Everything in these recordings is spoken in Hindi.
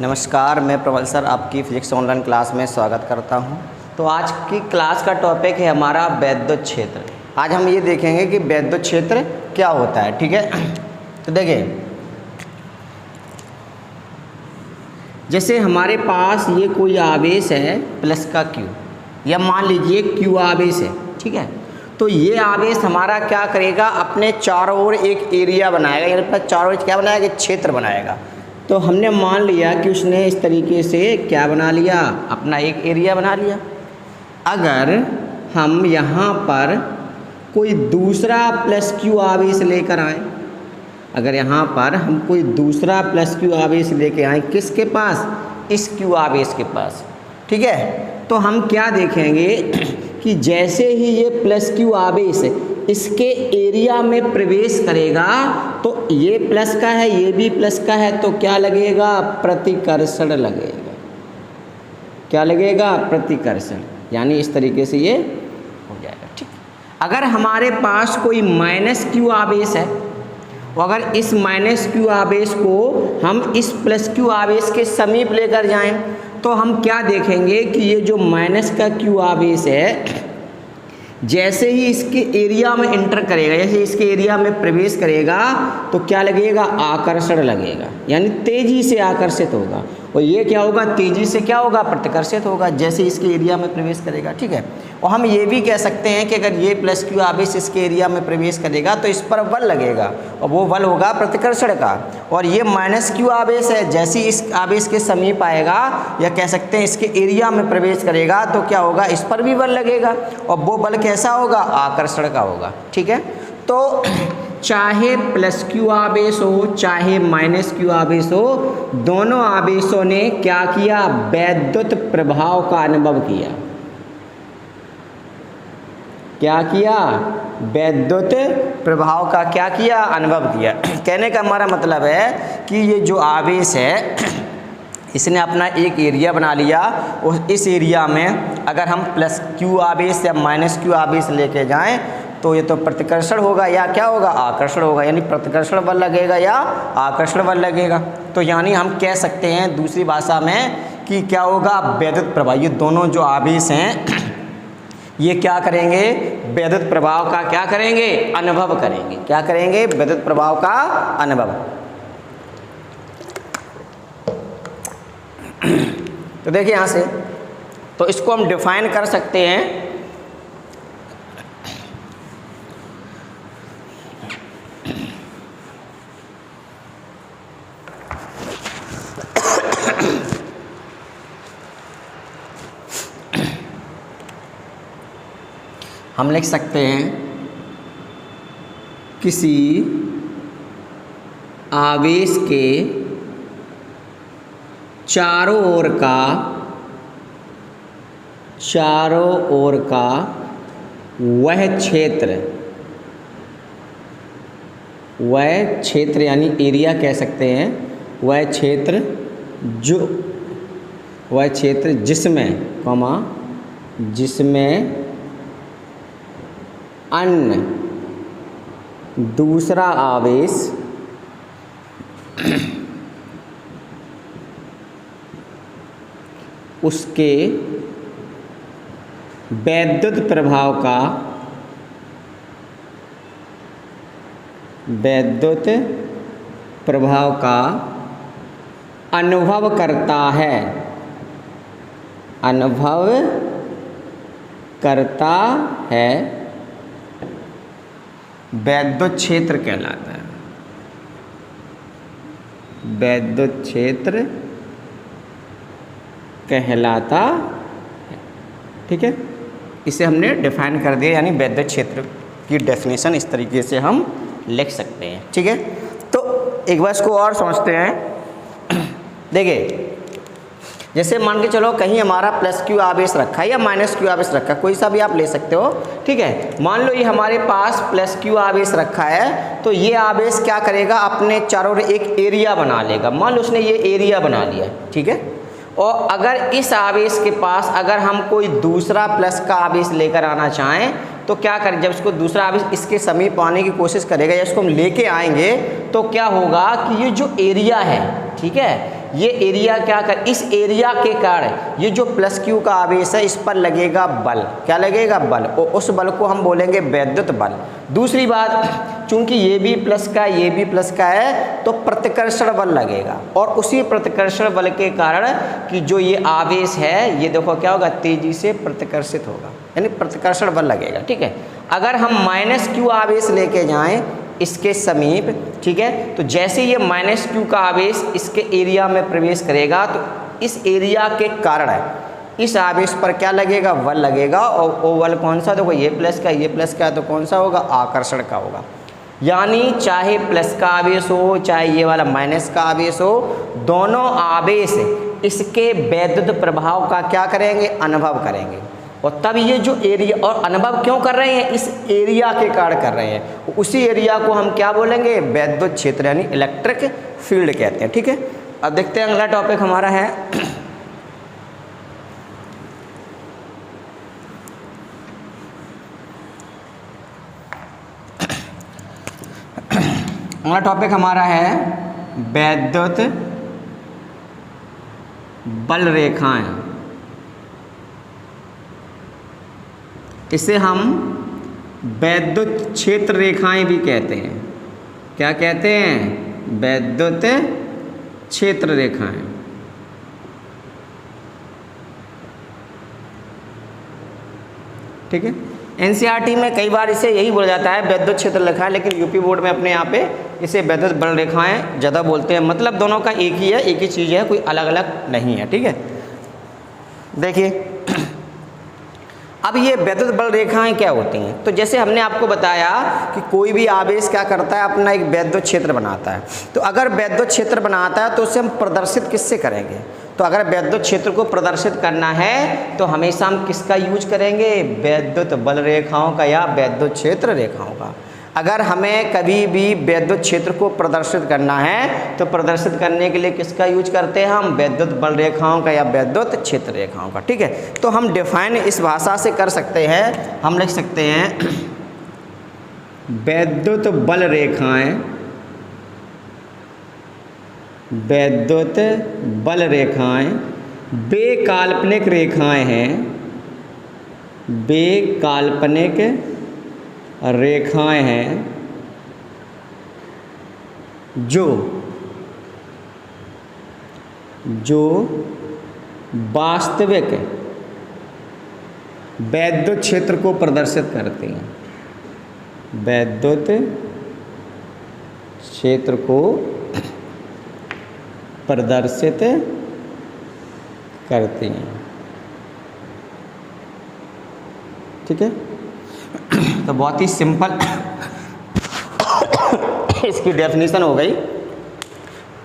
नमस्कार, मैं प्रबल सर आपकी फिजिक्स ऑनलाइन क्लास में स्वागत करता हूं। तो आज की क्लास का टॉपिक है हमारा वैद्युत क्षेत्र। आज हम ये देखेंगे कि वैद्युत क्षेत्र क्या होता है। ठीक है, तो देखिए, जैसे हमारे पास ये कोई आवेश है प्लस का क्यू, या मान लीजिए क्यू आवेश है। ठीक है, तो ये आवेश हमारा क्या करेगा, अपने चारों ओर एक एरिया बनाएगा, यानी अपना चारों ओर क्या बनाएगा, एक क्षेत्र बनाएगा। तो हमने मान लिया कि उसने इस तरीके से क्या बना लिया, अपना एक एरिया बना लिया। अगर हम यहाँ पर कोई दूसरा प्लस क्यू आवेश लेकर आए, अगर यहाँ पर हम कोई दूसरा प्लस क्यू आवेश लेके आए, किसके पास, इस क्यू आवेश के पास। ठीक है, तो हम क्या देखेंगे कि जैसे ही ये प्लस क्यू आवेश इसके एरिया में प्रवेश करेगा तो ये प्लस का है, ये भी प्लस का है, तो क्या लगेगा, प्रतिकर्षण लगेगा। क्या लगेगा, प्रतिकर्षण, यानी इस तरीके से ये हो जाएगा। ठीक, अगर हमारे पास कोई माइनस क्यू आवेश है, और अगर इस माइनस क्यू आवेश को हम इस प्लस क्यू आवेश के समीप लेकर जाएं, तो हम क्या देखेंगे कि ये जो माइनस का क्यू आवेश है, जैसे ही इसके एरिया में एंटर करेगा, जैसे इसके एरिया में प्रवेश करेगा, तो क्या लगेगा, आकर्षण लगेगा, यानी तेजी से आकर्षित होगा। और ये क्या होगा, तेजी से क्या होगा, प्रतिकर्षित होगा, जैसे इसके एरिया में प्रवेश करेगा। ठीक है, और हम ये भी कह सकते हैं कि अगर ये प्लस क्यू आवेश इसके एरिया में प्रवेश करेगा तो इस पर बल लगेगा, और वो बल होगा प्रतिकर्षण का। और ये माइनस क्यू आवेश है, जैसे इस आवेश के समीप आएगा, या कह सकते हैं इसके एरिया में प्रवेश करेगा, तो क्या होगा, इस पर भी बल लगेगा, और वो बल कैसा होगा, आकर्षण का होगा। ठीक है, तो चाहे प्लस क्यू आवेश हो चाहे माइनस क्यू आवेश हो, दोनों आवेशों ने क्या किया, वैद्युत प्रभाव का अनुभव किया। क्या किया, वैद्युत प्रभाव का क्या किया, अनुभव किया। कहने का हमारा मतलब है कि ये जो आवेश है इसने अपना एक एरिया बना लिया, और इस एरिया में अगर हम प्लस क्यू आवेश या माइनस क्यू आवेश लेके जाएं तो ये तो प्रतिकर्षण होगा या क्या होगा, आकर्षण होगा, यानी प्रतिकर्षण बल लगेगा या आकर्षण बल लगेगा। तो यानी हम कह सकते हैं दूसरी भाषा में कि क्या होगा, वैद्युत प्रभाव, ये दोनों जो आवेश हैं ये क्या करेंगे, वैद्युत प्रभाव का क्या करेंगे, अनुभव करेंगे। क्या करेंगे, वैद्युत प्रभाव का अनुभव। तो देखिए यहाँ से, तो इसको हम डिफाइन कर सकते हैं हम लिख सकते हैं किसी आवेश के चारों ओर का वह क्षेत्र यानी एरिया कह सकते हैं, वह क्षेत्र जिसमें अन्य दूसरा आवेश उसके वैद्युत प्रभाव का अनुभव करता है, वैद्युत क्षेत्र कहलाता है। वैद्युत क्षेत्र कहलाता है। ठीक है, इसे हमने डिफाइन कर दिया, यानी वैद्युत क्षेत्र की डेफिनेशन इस तरीके से हम लिख सकते हैं। ठीक है, तो एक बार इसको और समझते हैं। देखिए, जैसे मान के चलो कहीं हमारा प्लस क्यू आवेश रखा है या माइनस क्यू आवेश रखा है, कोई सा भी आप ले सकते हो। ठीक है, मान लो ये हमारे पास प्लस क्यू आवेश रखा है, तो ये आवेश क्या करेगा, अपने चारों ओर एक एरिया बना लेगा। मान लो उसने ये एरिया बना लिया। ठीक है, और अगर इस आवेश के पास अगर हम कोई दूसरा प्लस का आवेश लेकर आना चाहें तो क्या करें, जब इसको दूसरा आवेश इसके समीप आने की कोशिश करेगा या इसको हम लेके आएंगे तो क्या होगा कि ये जो एरिया है, ठीक है, ये एरिया क्या कर, इस एरिया के कारण ये जो प्लस क्यू का आवेश है इस पर लगेगा बल। क्या लगेगा? बल। और उस बल को हम बोलेंगे वैद्युत बल। दूसरी बात, चूंकि ये भी प्लस का ये भी प्लस का है तो प्रतिकर्षण बल लगेगा, और उसी प्रतिकर्षण बल के कारण कि जो ये आवेश है ये देखो क्या होगा, तेजी से प्रतिकर्षित होगा, यानी प्रतिकर्षण बल लगेगा। ठीक है, अगर हम माइनस क्यू आवेश लेके जाएं इसके समीप, ठीक है, तो जैसे ये माइनस क्यू का आवेश इसके एरिया में प्रवेश करेगा तो इस एरिया के कारण इस आवेश पर क्या लगेगा? बल लगेगा। और वो बल कौन सा? देखो ये प्लस का है तो कौन सा होगा? आकर्षण का होगा। यानी चाहे प्लस का आवेश हो चाहे ये वाला माइनस का आवेश हो, दोनों आवेश इसके वैद्युत प्रभाव का क्या करेंगे? अनुभव करेंगे। और तब ये जो एरिया, और अनुभव क्यों कर रहे हैं? इस एरिया के कारण कर रहे हैं। उसी एरिया को हम क्या बोलेंगे? वैद्युत क्षेत्र, यानी इलेक्ट्रिक फील्ड कहते हैं। ठीक है, अब देखते हैं अगला टॉपिक हमारा है अगला टॉपिक हमारा है वैद्युत बल रेखाएं। इसे हम वैद्युत क्षेत्र रेखाएं भी कहते हैं। क्या कहते हैं? वैद्युत क्षेत्र रेखाएं। ठीक है, एनसीईआरटी में कई बार इसे यही बोला जाता है वैद्युत क्षेत्र रेखाएं, लेकिन यूपी बोर्ड में अपने यहाँ पे इसे वैद्युत बल रेखाएं ज़्यादा बोलते हैं। मतलब दोनों का एक ही है, एक ही चीज़ है, कोई अलग अलग नहीं है। ठीक है, देखिए अब ये वैद्युत बल रेखाएं क्या होती हैं? तो जैसे हमने आपको बताया कि कोई भी आवेश क्या करता है? अपना एक वैद्युत क्षेत्र बनाता है। तो अगर वैद्युत क्षेत्र बनाता है तो उसे हम प्रदर्शित किससे करेंगे? तो अगर वैद्युत क्षेत्र को प्रदर्शित करना है तो हमेशा हम किसका यूज करेंगे? वैद्युत बल रेखाओं का या वैद्युत क्षेत्र रेखाओं का। अगर हमें कभी भी वैद्युत क्षेत्र को प्रदर्शित करना है तो प्रदर्शित करने के लिए किसका यूज करते हैं हम? वैद्युत बल रेखाओं का या वैद्युत क्षेत्र रेखाओं का। ठीक है, तो हम डिफाइन इस भाषा से कर सकते हैं, हम लिख सकते हैं वैद्युत बल रेखाएं, वैद्युत बल रेखाएं वे काल्पनिक रेखाएं हैं, वे काल्पनिक रेखाएं हैं जो वास्तविक वैद्युत क्षेत्र को प्रदर्शित करती हैं, वैद्युत क्षेत्र को प्रदर्शित करती हैं। ठीक है, तो बहुत ही सिंपल इसकी डेफिनेशन हो गई।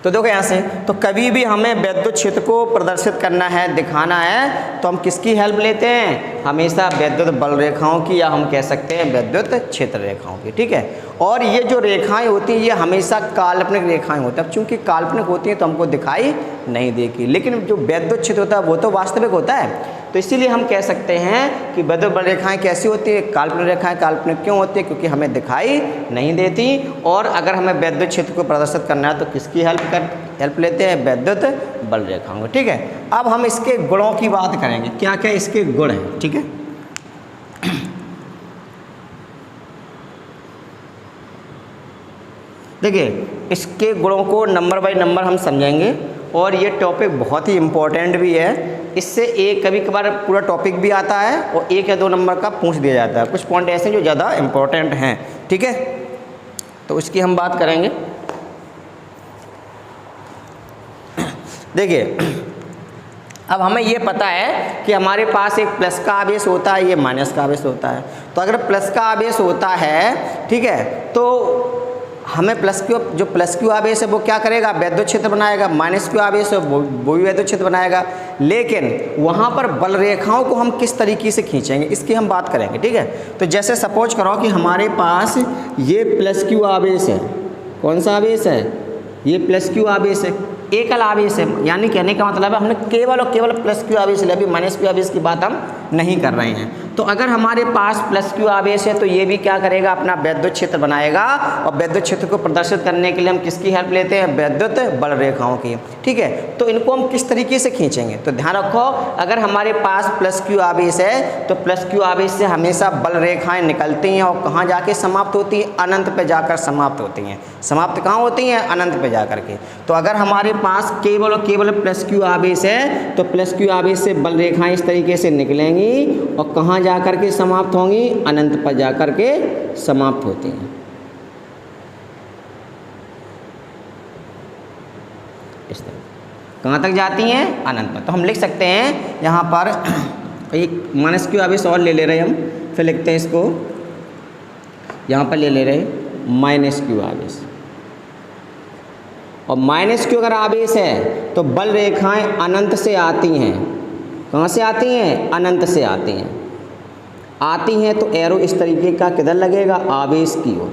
तो देखो यहाँ से, तो कभी भी हमें वैद्युत क्षेत्र को प्रदर्शित करना है, दिखाना है, तो हम किसकी हेल्प लेते हैं? हमेशा वैद्युत बल रेखाओं की, या हम कह सकते हैं वैद्युत क्षेत्र रेखाओं की। ठीक है, और ये जो रेखाएं होती हैं ये हमेशा काल्पनिक रेखाएं होती हैं। अब चूंकि काल्पनिक होती हैं तो हमको दिखाई नहीं देगी, लेकिन जो वैद्युत क्षेत्र होता है वो तो वास्तविक होता है। तो इसीलिए हम कह सकते हैं कि वैद्युत बल रेखाएं कैसी होती है? काल्पनिक रेखाएं। काल्पनिक क्यों होती है? क्योंकि हमें दिखाई नहीं देती। और अगर हमें वैद्युत क्षेत्र को प्रदर्शित करना है तो किसकी हेल्प लेते हैं? वैद्युत बल रेखाओं। ठीक है, अब हम इसके गुणों की बात करेंगे, क्या क्या इसके गुण हैं। ठीक है, देखिए इसके गुणों को नंबर बाय नंबर हम समझेंगे, और ये टॉपिक बहुत ही इम्पोर्टेंट भी है। इससे एक कभी कभार पूरा टॉपिक भी आता है और 1 या 2 नंबर का पूछ दिया जाता है। कुछ पॉइंट ऐसे जो ज़्यादा इम्पोर्टेंट हैं। ठीक है, तो उसकी हम बात करेंगे। देखिए अब हमें ये पता है कि हमारे पास एक प्लस का आवेश होता है, ये माइनस का आवेश होता है। तो अगर प्लस का आवेश होता है, ठीक है, तो हमें जो प्लस क्यू आवेश है वो क्या करेगा? वैद्युत क्षेत्र बनाएगा। माइनस क्यू आवेश है वो भी वैद्युत क्षेत्र बनाएगा। लेकिन वहाँ पर बल रेखाओं को हम किस तरीके से खींचेंगे इसकी हम बात करेंगे। ठीक है, तो जैसे सपोज करो कि हमारे पास ये प्लस क्यू आवेश है। कौन सा आवेश है? ये प्लस क्यू आवेश है, एकल आवेश है। यानी कहने का मतलब है हमने केवल और केवल प्लस क्यू आवेश लिया, अभी माइनस क्यू आवेश की बात हम नहीं कर रहे हैं। तो अगर हमारे पास प्लस क्यू आवेश है तो ये भी क्या करेगा, अपना वैद्युत क्षेत्र बनाएगा, और वैद्युत क्षेत्र को प्रदर्शित करने के लिए हम किसकी हेल्प लेते हैं, वैद्युत बल रेखाओं की। ठीक है, तो इनको हम किस तरीके से खींचेंगे, तो ध्यान रखो, अगर हमारे पास प्लस क्यू आवेश है तो प्लस क्यू आवेश से हमेशा बल रेखाएं निकलती हैं और कहाँ जाके समाप्त होती हैं, अनंत पे जाकर समाप्त होती हैं। समाप्त कहाँ होती हैं, अनंत पे जाकर के। तो अगर हमारे पास केवल और केवल प्लस क्यू आवेश है तो प्लस क्यू आवेश से बल रेखाएं इस तरीके से निकलेंगी और कहाँ जाकर के समाप्त होंगी, अनंत पर जाकर के समाप्त होती हैं। इस तरह कहाँ तक जाती हैं, अनंत पर। तो हम लिख सकते हैं यहाँ पर एक माइनस क्यू आवेश और ले रहे हैं हम, फिर लिखते हैं इसको यहाँ पर ले रहे माइनस क्यू आवेश। और माइनस क्यू अगर आवेश है तो बल रेखाएं अनंत से आती हैं। कहाँ से आती हैं, अनंत से आती हैं। आती हैं तो एरो इस तरीके का किधर लगेगा, आवेश की ओर।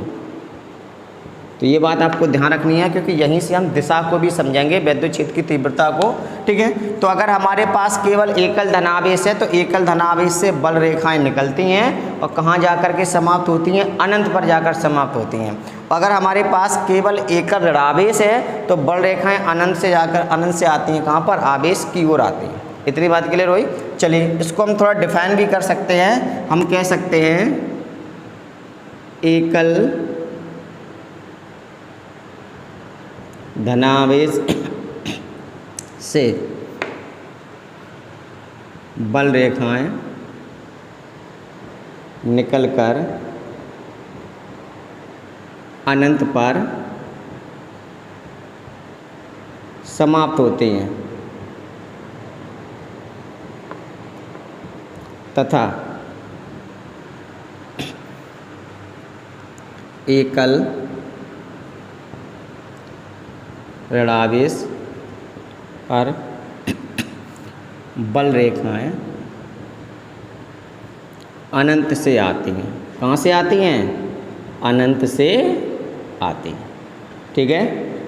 तो ये बात आपको ध्यान रखनी है, क्योंकि यहीं से हम दिशा को भी समझेंगे, वैद्युत क्षेत्र की तीव्रता को। ठीक है, तो अगर हमारे पास केवल एकल धनावेश है तो एकल धनावेश से बल रेखाएं निकलती हैं और कहाँ जाकर के समाप्त होती हैं, अनंत पर जाकर समाप्त होती हैं। अगर हमारे पास केवल एकल ऋणावेश है तो बल रेखाएं अनंत से जाकर अनंत से आती हैं, कहाँ पर, आवेश की ओर आती हैं। इतनी बात क्लियर हुई। चलिए इसको हम थोड़ा डिफाइन भी कर सकते हैं। हम कह सकते हैं एकल धनावेश से बल रेखाएं निकलकर अनंत पर समाप्त होती हैं तथा एकल ऋणावेश पर बल रेखाएं अनंत से आती हैं। कहाँ से आती हैं, अनंत से आती हैं। ठीक है,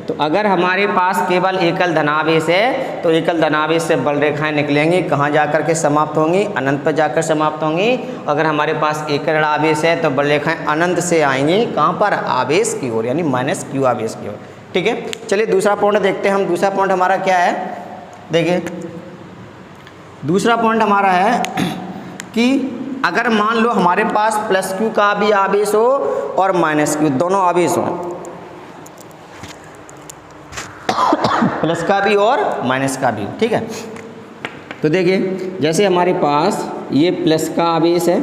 तो अगर हमारे पास केवल एकल धनावेश है तो एकल धनावेश से बल रेखाएं निकलेंगी, कहाँ जाकर के समाप्त होंगी, अनंत पर जाकर समाप्त होंगी। अगर हमारे पास एकल ऋणावेश है तो बल रेखाएं अनंत से आएंगी, कहाँ पर, आवेश की ओर, यानी माइनस क्यू आवेश की ओर। ठीक है, चलिए दूसरा पॉइंट देखते हैं हम। दूसरा पॉइंट हमारा क्या है, देखिए दूसरा पॉइंट हमारा है कि अगर मान लो हमारे पास प्लस क्यू का भी आवेश हो और माइनस क्यू दोनों आवेश हो, प्लस का भी और माइनस का भी। ठीक है, तो देखिए जैसे हमारे पास ये प्लस का आवेश है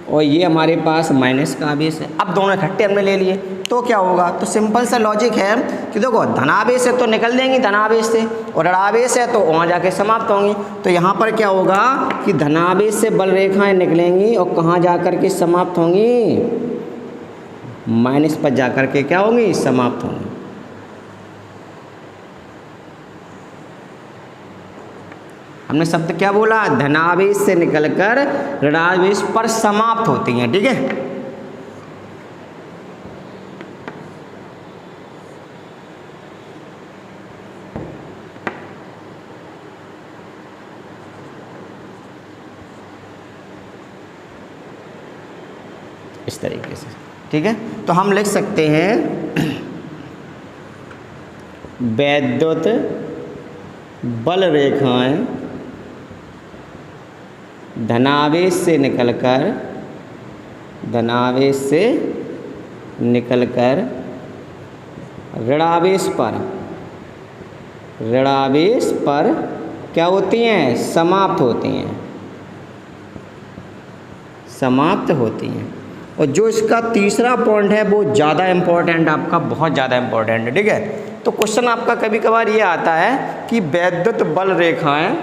और ये हमारे पास माइनस का आवेश है। अब दोनों इकट्ठे हमने ले लिए तो क्या होगा, तो सिंपल सा लॉजिक है कि देखो धनावेश है तो निकल देंगी धनावेश से, और ऋणावेश है तो वहाँ जाके समाप्त होंगी। तो यहाँ पर क्या होगा कि धनावेश से बल रेखाएं निकलेंगी और कहाँ जाकर के समाप्त होंगी, माइनस पर जाकर के क्या होंगी, समाप्त होंगी। हमने शब्द क्या बोला, धनावेश से निकलकर ऋणावेश पर समाप्त होती हैं। ठीक है, इस तरीके से। ठीक है, तो हम लिख सकते हैं वैद्युत बल रेखाएं धनावेश से निकलकर ऋणावेश पर क्या होती हैं, समाप्त होती हैं, समाप्त होती हैं। और जो इसका तीसरा पॉइंट है वो ज़्यादा इम्पोर्टेंट, आपका बहुत ज़्यादा इम्पोर्टेंट है। ठीक है, तो क्वेश्चन आपका कभी कभार ये आता है कि वैद्युत बल रेखाएं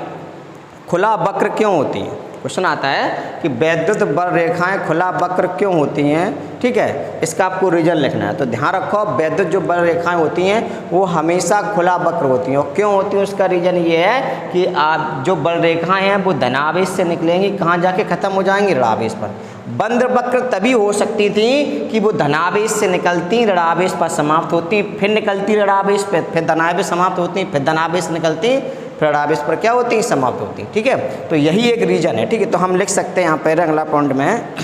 खुला वक्र क्यों होती हैं। क्वेश्चन आता है कि वैद्युत बल रेखाएं खुला वक्र क्यों होती हैं। ठीक है, इसका आपको रीजन लिखना है। तो ध्यान रखो, वैद्युत जो बल रेखाएं होती हैं वो हमेशा खुला वक्र होती हैं। और क्यों होती हैं उसका रीजन ये है कि आप जो बल रेखाएं हैं वो धनावेश से निकलेंगी, कहाँ जाके ख़त्म हो जाएंगी, ऋणावेश पर। बंद वक्र तभी हो सकती थी कि वो धनावेश से निकलती, ऋणावेश पर समाप्त होती, फिर निकलती ऋणावेश पे, फिर धनावेश समाप्त होती, फिर धनावेश निकलती, फिर आवेश पर क्या होती हैं, समाप्त होती हैं। ठीक है, तो यही एक रीजन है। ठीक है, तो हम लिख सकते हैं यहाँ पर अगला पॉइंट में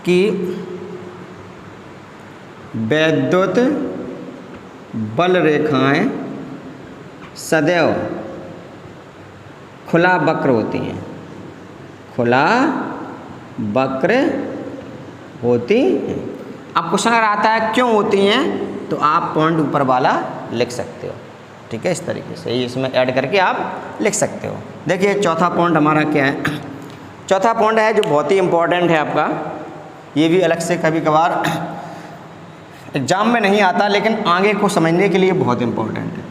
कि वैद्युत बल रेखाएं सदैव खुला वक्र होती हैं, खुला वक्र होती हैं। अब क्वेश्चन अगर आता है क्यों होती हैं, तो आप पॉइंट ऊपर वाला लिख सकते हो। ठीक है, इस तरीके से इसमें ऐड करके आप लिख सकते हो। देखिए चौथा पॉइंट हमारा क्या है, चौथा पॉइंट है जो बहुत ही इम्पोर्टेंट है आपका, ये भी अलग से कभी कभार एग्जाम में नहीं आता, लेकिन आगे को समझने के लिए बहुत इम्पोर्टेंट है।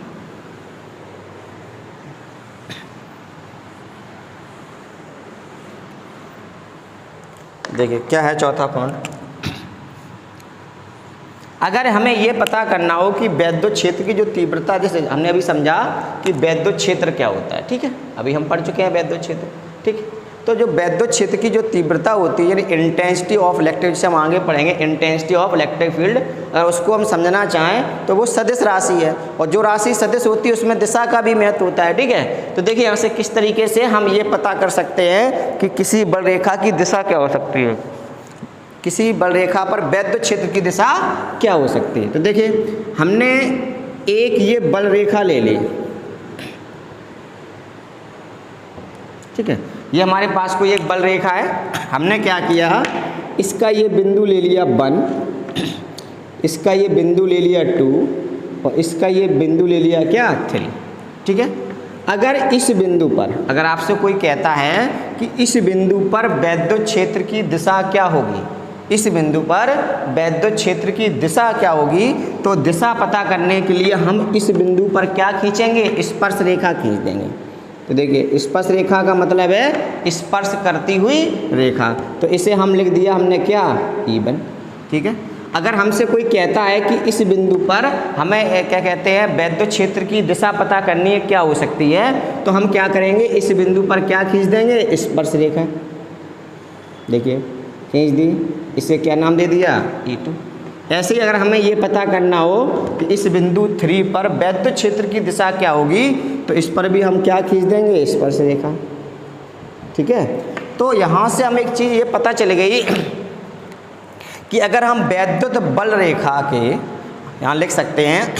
देखिए क्या है चौथा पॉइंट, अगर हमें ये पता करना हो कि वैद्युत क्षेत्र की जो तीव्रता, जैसे हमने अभी समझा कि वैद्युत क्षेत्र क्या होता है। ठीक है, अभी हम पढ़ चुके हैं वैद्युत क्षेत्र। ठीक है, तो जो वैद्युत क्षेत्र की जो तीव्रता होती है, यानी इंटेंसिटी ऑफ इलेक्ट्रिक, जैसे हम आगे पढ़ेंगे इंटेंसिटी ऑफ इलेक्ट्रिक फील्ड, अगर उसको हम समझना चाहें तो वो सदिश राशि है, और जो राशि सदिश होती है उसमें दिशा का भी महत्व होता है। ठीक है, तो देखिए यहाँ से किस तरीके से हम ये पता कर सकते हैं कि किसी बल रेखा की दिशा क्या हो सकती है, किसी बल रेखा पर वैद्युत क्षेत्र की दिशा क्या हो सकती है। तो देखिए हमने एक ये बल रेखा ले ली। ठीक है, ये हमारे पास कोई एक बल रेखा है, हमने क्या किया, इसका ये बिंदु ले लिया 1, इसका ये बिंदु ले लिया 2, और इसका ये बिंदु ले लिया क्या 3। ठीक है, अगर इस बिंदु पर, अगर आपसे कोई कहता है कि इस बिंदु पर वैद्युत क्षेत्र की दिशा क्या होगी, इस बिंदु पर वैद्युत क्षेत्र की दिशा क्या होगी, तो दिशा पता करने के लिए हम इस बिंदु पर क्या खींचेंगे, स्पर्श रेखा खींच देंगे। तो देखिए स्पर्श रेखा का मतलब है स्पर्श करती हुई रेखा, तो इसे हम लिख दिया हमने क्या, E1। ठीक है, अगर हमसे कोई कहता है कि इस बिंदु पर हमें क्या कहते हैं, वैद्युत क्षेत्र की दिशा पता करनी है, क्या हो सकती है, तो हम क्या करेंगे, इस बिंदु पर क्या खींच देंगे, स्पर्श रेखा। देखिए खींच दी, इसे क्या नाम दे दिया, E2। ऐसे ही अगर हमें ये पता करना हो कि इस बिंदु 3 पर वैद्युत क्षेत्र की दिशा क्या होगी, तो इस पर भी हम क्या खींच देंगे, स्पर्श रेखा। ठीक है, तो यहाँ से हम एक चीज़ ये पता चल गई कि अगर हम वैद्युत बल रेखा के, यहाँ लिख सकते हैं,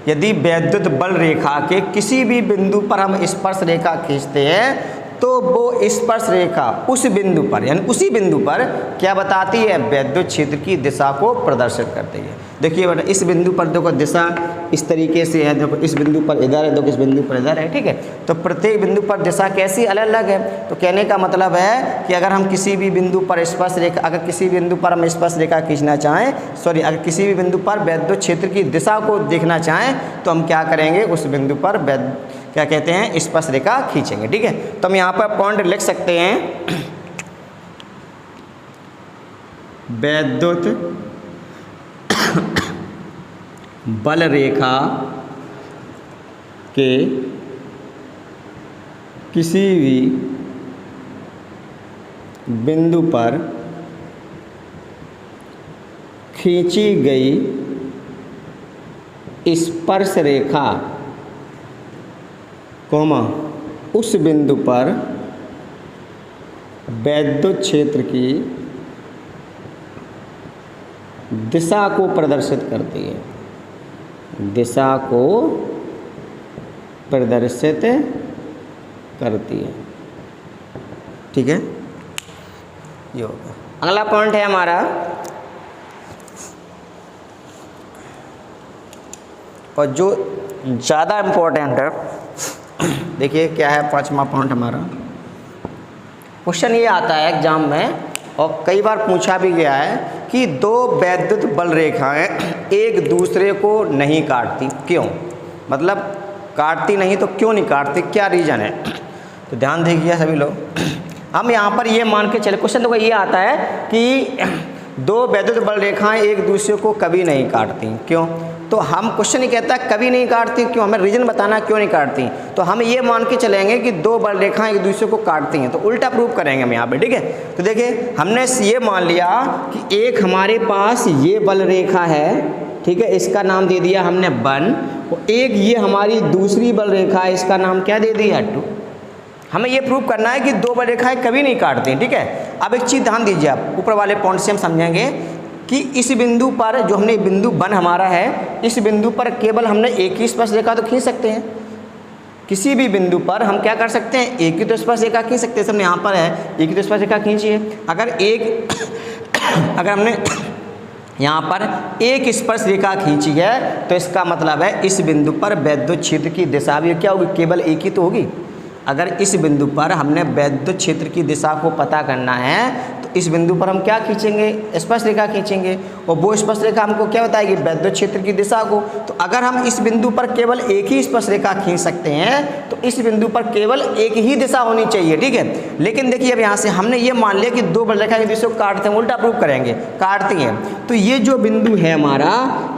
यदि वैद्युत बल रेखा के किसी भी बिंदु पर हम स्पर्श रेखा खींचते हैं, तो वो स्पर्श रेखा उस बिंदु पर, यानी उसी बिंदु पर क्या बताती है, वैद्युत क्षेत्र की दिशा को प्रदर्शित करती है। देखिए बेटा इस बिंदु पर देखो दिशा इस तरीके से है, देखो इस बिंदु पर इधर है, देखो इस बिंदु पर इधर है। ठीक है, तो प्रत्येक बिंदु पर दिशा कैसी अलग अलग है। तो कहने का मतलब है कि अगर हम किसी भी बिंदु पर स्पर्श रेखा, अगर किसी बिंदु पर हम स्पर्श रेखा खींचना चाहें, अगर किसी भी बिंदु पर वैद्युत क्षेत्र की दिशा को देखना चाहें, तो हम क्या करेंगे, उस बिंदु पर क्या कहते हैं, स्पर्श रेखा खींचेंगे। ठीक है, तो हम यहाँ पर पॉइंट लिख सकते हैं, वैद्युत बल रेखा के किसी भी बिंदु पर खींची गई स्पर्श रेखा कोमा उस बिंदु पर वैद्युत क्षेत्र की दिशा को प्रदर्शित करती है, दिशा को प्रदर्शित करती है। ठीक है, ये होगा। अगला पॉइंट है हमारा, और जो ज़्यादा इम्पोर्टेंट है, देखिए क्या है पांचवा पॉइंट हमारा। क्वेश्चन ये आता है एग्जाम में, और कई बार पूछा भी गया है कि दो वैद्युत बल रेखाएं एक दूसरे को नहीं काटती, क्यों, मतलब काटती नहीं तो क्यों नहीं काटती, क्या रीज़न है। तो ध्यान दीजिए सभी लोग, हम यहाँ पर ये मान के चले, क्वेश्चन देखो ये आता है कि दो वैद्युत बल रेखाएं एक दूसरे को कभी नहीं काटती, क्यों। तो हम क्वेश्चन ही कहता है कभी नहीं काटती, क्यों, हमें रीजन बताना क्यों नहीं काटती। तो हम ये मान के चलेंगे कि दो बल रेखाएं एक दूसरे को काटती हैं, तो उल्टा प्रूफ करेंगे हम यहाँ पे। ठीक है, तो देखिए हमने ये मान लिया कि एक हमारे पास ये बल रेखा है, ठीक है, इसका नाम दे दिया हमने 1, और एक ये हमारी दूसरी बल रेखा है, इसका नाम क्या दे दिया 2। हमें ये प्रूव करना है कि दो बल रेखाएं कभी नहीं काटती हैं, ठीक है। अब एक चीज़ ध्यान दीजिए, आप ऊपर वाले पॉइंट से हम समझेंगे कि इस बिंदु पर जो हमने बिंदु 1 हमारा है, इस बिंदु पर केवल हमने एक ही स्पर्श रेखा तो खींच सकते हैं। किसी भी बिंदु पर हम क्या कर सकते हैं, एक ही तो स्पर्श रेखा खींच सकते हैं। हमने यहाँ पर है एक ही तो स्पर्श रेखा खींची है। अगर हमने यहाँ पर एक स्पर्श रेखा खींची है तो इसका मतलब है इस बिंदु पर वैद्युत क्षेत्र की दिशा भी क्या होगी, केवल एक ही तो होगी। अगर इस बिंदु पर हमने वैद्युत क्षेत्र की दिशा को पता करना है तो इस बिंदु पर हम क्या खींचेंगे, स्पर्श रेखा खींचेंगे, और वो स्पर्श रेखा हमको क्या बताएगी, वैद्युत क्षेत्र की दिशा को। तो अगर हम इस बिंदु पर केवल एक ही स्पर्श रेखा खींच सकते हैं तो इस बिंदु पर केवल एक ही दिशा होनी चाहिए, ठीक है। लेकिन देखिए अब यहाँ से हमने ये मान लिया कि दो बल रेखा एक दूसरे को काटते हैं, उल्टा प्रूव करेंगे, काटती हैं। तो ये जो बिंदु है हमारा,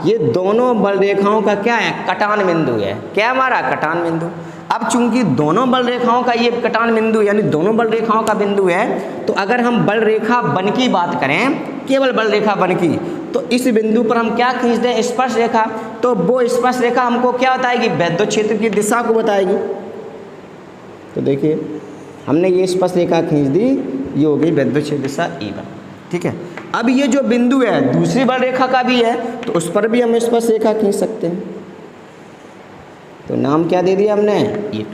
ये दोनों बल रेखाओं का क्या है, कटान बिंदु है। क्या हमारा, कटान बिंदु। अब चूंकि दोनों बल रेखाओं का ये कटान बिंदु यानी दोनों बल रेखाओं का बिंदु है, तो अगर हम बल रेखा 1 की बात करें, केवल बल रेखा 1 की, तो इस बिंदु पर हम क्या खींच दें, स्पर्श रेखा। तो वो स्पर्श रेखा हमको क्या बताएगी, वैद्युत क्षेत्र की दिशा को बताएगी। तो देखिए हमने ये स्पर्श रेखा खींच दी, ये हो गई वैद्युत क्षेत्र दिशा E1, ठीक है। अब ये जो बिंदु है दूसरी बल रेखा का भी है, तो उस पर भी हम स्पर्श रेखा खींच सकते हैं। तो नाम क्या दे दिया हमने, E2।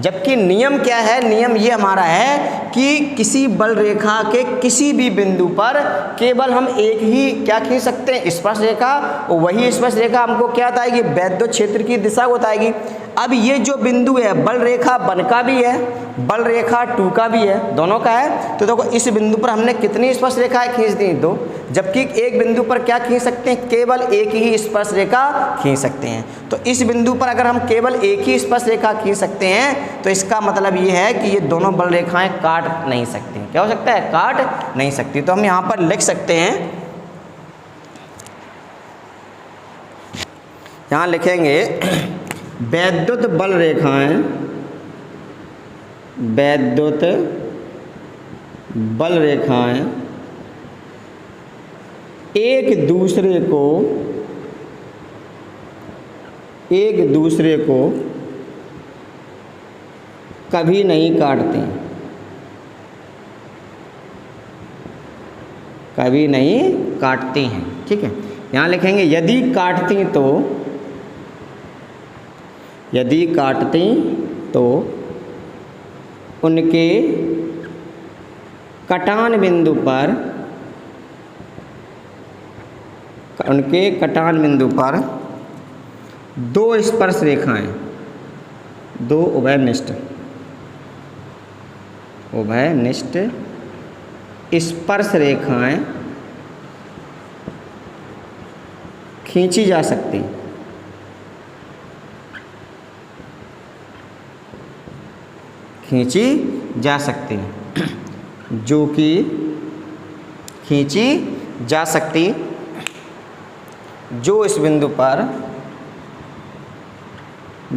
जबकि नियम क्या है, नियम ये हमारा है कि किसी बल रेखा के किसी भी बिंदु पर केवल हम एक ही क्या खींच सकते हैं, स्पर्श रेखा, और वही स्पर्श रेखा हमको क्या बताएगी, वैद्युत क्षेत्र की दिशा को बताएगी। अब ये जो बिंदु है बल रेखा 1 का भी है, बल रेखा 2 का भी है, दोनों का है। तो देखो इस बिंदु पर हमने कितनी स्पर्श रेखाएं खींच दी, 2। जबकि एक बिंदु पर क्या खींच सकते हैं, केवल एक ही स्पर्श रेखा खींच सकते हैं। तो इस बिंदु पर अगर हम केवल एक ही स्पर्श रेखा खींच सकते हैं तो इसका मतलब ये है कि ये दोनों बल रेखाएं काट नहीं सकती। क्या हो सकता है, काट नहीं सकती। तो हम यहाँ पर लिख सकते हैं, यहाँ लिखेंगे वैद्युत बल रेखाएं, वैद्युत बल रेखाएं एक दूसरे को कभी नहीं काटती, कभी नहीं काटती हैं, ठीक है। यहाँ लिखेंगे यदि काटती तो उनके कटान बिंदु पर दो स्पर्श रेखाएं, दो उभयनिष्ठ स्पर्श रेखाएं खींची जा सकती, जो कि खींची जा सकती, जो इस बिंदु पर,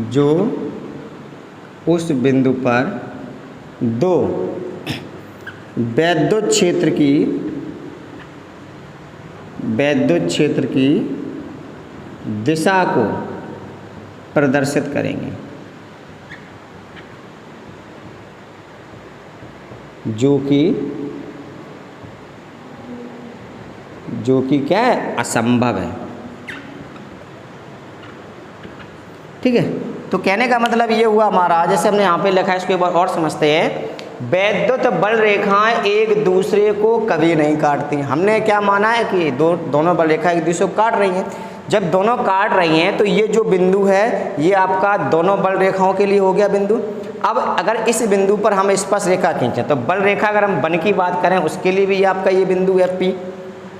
जो उस बिंदु पर दो वैद्युत क्षेत्र की दिशा को प्रदर्शित करेंगे, जो कि क्या है, असंभव है, ठीक है। तो कहने का मतलब ये हुआ हमारा, जैसे हमने यहाँ पे लिखा है, इसको एक बार और समझते हैं। वैद्युत बल रेखाएं एक दूसरे को कभी नहीं काटती। हमने क्या माना है कि दोनों बल रेखाएं एक दूसरे को काट रही हैं। जब दोनों काट रही हैं तो ये जो बिंदु है ये आपका दोनों बल रेखाओं के लिए हो गया बिंदु। अब अगर इस बिंदु पर हम स्पर्श रेखा खींचें तो बल रेखा अगर हम 1 की बात करें उसके लिए भी ये आपका ये बिंदु है P,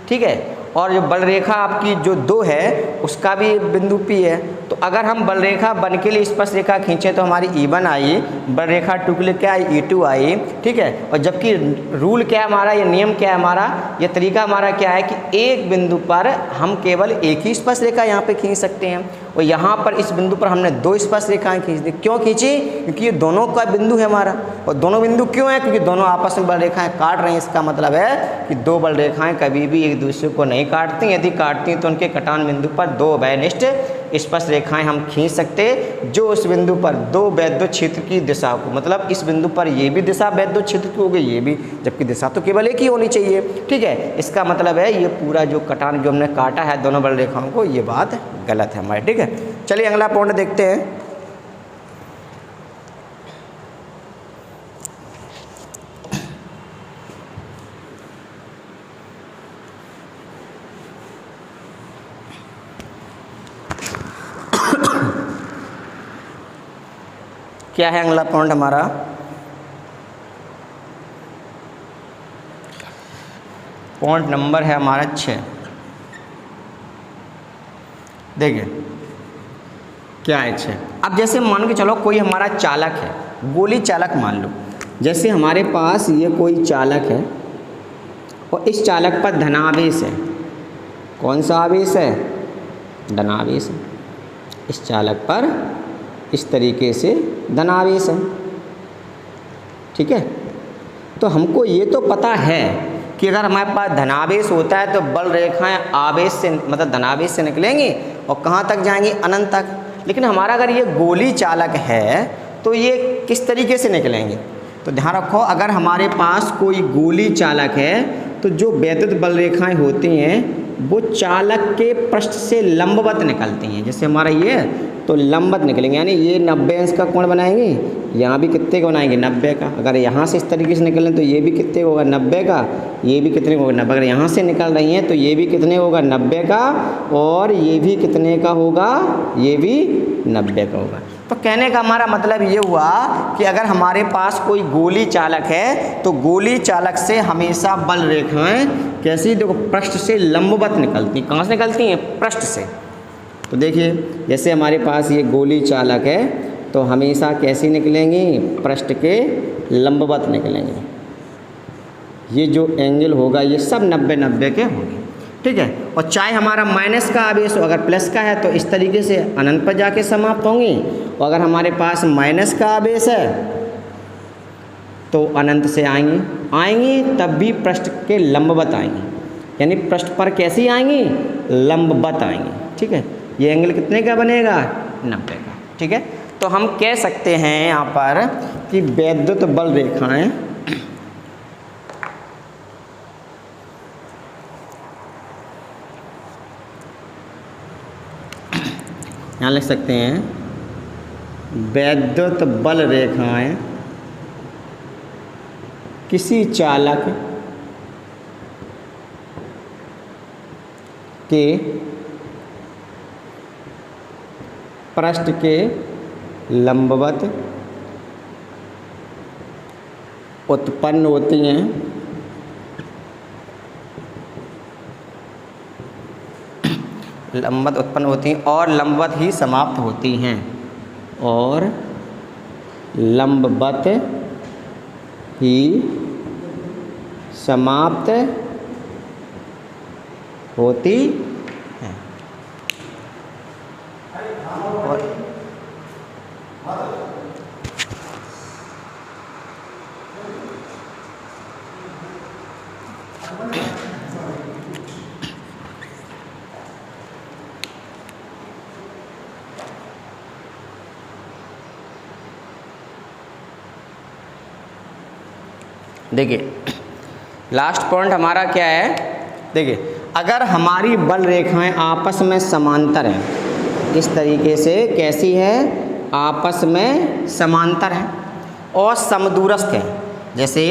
ठीक है। और जो बल रेखा आपकी जो 2 है उसका भी बिंदु P है। तो अगर हम बल रेखा 1 के लिए स्पर्श रेखा खींचें तो हमारी E1 आई, बल रेखा 2 के लिए क्या आई, E2 आई, ठीक है। और जबकि रूल क्या है हमारा, ये नियम क्या है हमारा, ये तरीका हमारा क्या है कि एक बिंदु पर हम केवल एक ही स्पर्श रेखा यहाँ पे खींच सकते हैं, और यहाँ पर इस बिंदु पर हमने 2 स्पर्श रेखाएं खींच दी। क्यों खींची, क्योंकि ये दोनों का बिंदु है हमारा। और दोनों बिंदु क्यों है, क्योंकि दोनों आपस में बल रेखाएं काट रही हैं। इसका मतलब है कि 2 बल रेखाएं कभी भी एक दूसरे को नहीं काटती, यदि काटती तो उनके कटान बिंदु पर 2 उभयनिष्ठ स्पर्श रेखाएं हम खींच सकते जो उस बिंदु पर दो वैद्युत क्षेत्र की दिशा को, मतलब इस बिंदु पर ये भी दिशा वैद्युत क्षेत्र की हो गई, ये भी, जबकि दिशा तो केवल एक ही होनी चाहिए। ठीक है, इसका मतलब है ये पूरा जो कटान जो हमने काटा है दोनों बल रेखाओं को, ये बात गलत है हमारी। ठीक है, चलिए अगला पॉइंट देखते हैं। क्या है अगला पॉइंट हमारा? पॉइंट नंबर है हमारा 6। देखिए क्या है 6। अब जैसे मान के चलो कोई हमारा चालक है, गोली चालक मान लो, जैसे हमारे पास ये कोई चालक है और इस चालक पर धनावेश है। कौन सा आवेश है? धनावेश है। इस चालक पर इस तरीके से धनावेश है। ठीक है, तो हमको ये तो पता है कि अगर हमारे पास धनावेश होता है तो बल रेखाएं आवेश से, मतलब धनावेश से निकलेंगी और कहाँ तक जाएंगी? अनंत तक। लेकिन हमारा अगर ये गोली चालक है तो ये किस तरीके से निकलेंगे? तो ध्यान रखो, अगर हमारे पास कोई गोली चालक है तो जो वैद्युत बल रेखाएं होती हैं वो चालक के पृष्ठ से लंबवत निकलती हैं। जैसे हमारा ये है तो लंबवत निकलेंगे, यानी ये 90 अंश का कोण बनाएंगे, यहाँ भी कितने का बनाएंगे? 90 का। अगर यहाँ से इस तरीके से निकलें तो ये भी कितने होगा? 90 का। ये भी कितने होगा? 90। अगर यहाँ से निकल रही हैं तो ये भी कितने होगा? 90 का। और ये भी कितने का होगा? ये भी 90 का होगा। तो कहने का हमारा मतलब ये हुआ कि अगर हमारे पास कोई गोली चालक है तो गोली चालक से हमेशा बल रेखाएं कैसी? देखो पृष्ठ से लंबवत निकलती। कहाँ से निकलती हैं? पृष्ठ से। तो देखिए जैसे हमारे पास ये गोली चालक है तो हमेशा कैसी निकलेंगी? पृष्ठ के लंबवत निकलेंगे। ये जो एंगल होगा ये सब 90-90 के होंगे। ठीक है, और चाहे हमारा माइनस का आवेश हो, अगर प्लस का है तो इस तरीके से अनंत पर जाके समाप्त होंगी, और अगर हमारे पास माइनस का आवेश है तो अनंत से आएंगी तब भी पृष्ठ के लंबवत आएंगी, यानी पृष्ठ पर कैसी आएंगी? लंबवत आएंगी। ठीक है, ये एंगल कितने का बनेगा? 90 का। ठीक है, तो हम कह सकते हैं यहाँ पर कि वैद्युत बल रेखाएं यहाँ लिख सकते हैं वैद्युत बल रेखाएं किसी चालक के पृष्ठ के लंबवत उत्पन्न होती हैं लंबवत उत्पन्न होती हैं और लंबवत ही समाप्त होती हैं, और लंबवत ही समाप्त होती हैं। और देखिए लास्ट पॉइंट हमारा क्या है? देखिए अगर हमारी बल रेखाएं आपस में समांतर हैं, इस तरीके से कैसी है? आपस में समांतर हैं और समदूरस्थ हैं। जैसे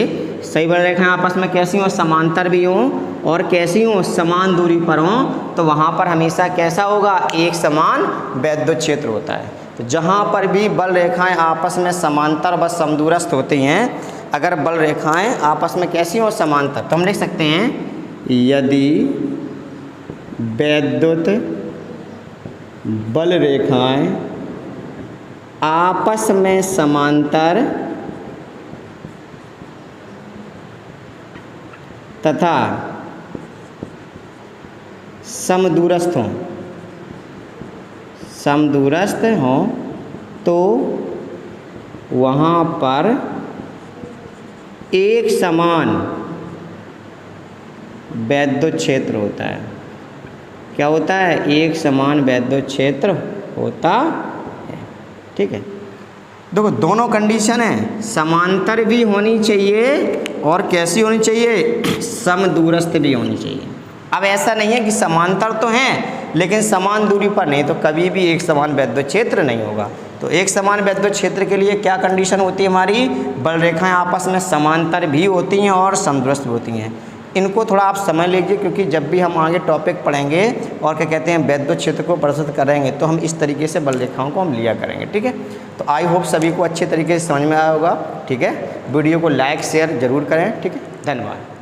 सही बल रेखाएं आपस में कैसी हों? समांतर भी हों और कैसी हों? समान दूरी पर हों, तो वहाँ पर हमेशा कैसा होगा? एक समान वैद्युत क्षेत्र होता है। तो जहाँ पर भी बल रेखाएं आपस में समांतर व समदूरस्थ होती हैं, अगर बल रेखाएं आपस में कैसी हो? समांतर, तो हम लिख सकते हैं यदि वैद्युत बल रेखाएं आपस में समांतर तथा समदूरस्थ हों तो वहाँ पर एक समान वैद्युत क्षेत्र होता है। क्या होता है, एक समान वैद्युत क्षेत्र होता है। ठीक है, देखो दोनों कंडीशन है, समांतर भी होनी चाहिए और कैसी होनी चाहिए, समदूरस्थ भी होनी चाहिए। अब ऐसा नहीं है कि समांतर तो हैं लेकिन समान दूरी पर नहीं, तो कभी भी एक समान वैद्युत क्षेत्र नहीं होगा। तो एक समान वैद्युत क्षेत्र के लिए क्या कंडीशन होती है हमारी, बल रेखाएं आपस में समांतर भी होती हैं और समदूरस्थ भी होती हैं। इनको थोड़ा आप समझ लीजिए, क्योंकि जब भी हम आगे टॉपिक पढ़ेंगे और क्या कहते हैं वैद्युत क्षेत्र को प्रदर्शित करेंगे तो हम इस तरीके से बल रेखाओं को हम लिया करेंगे। ठीक है, तो आई होप सभी को अच्छे तरीके से समझ में आया होगा। ठीक है, वीडियो को लाइक शेयर जरूर करें। ठीक है, धन्यवाद।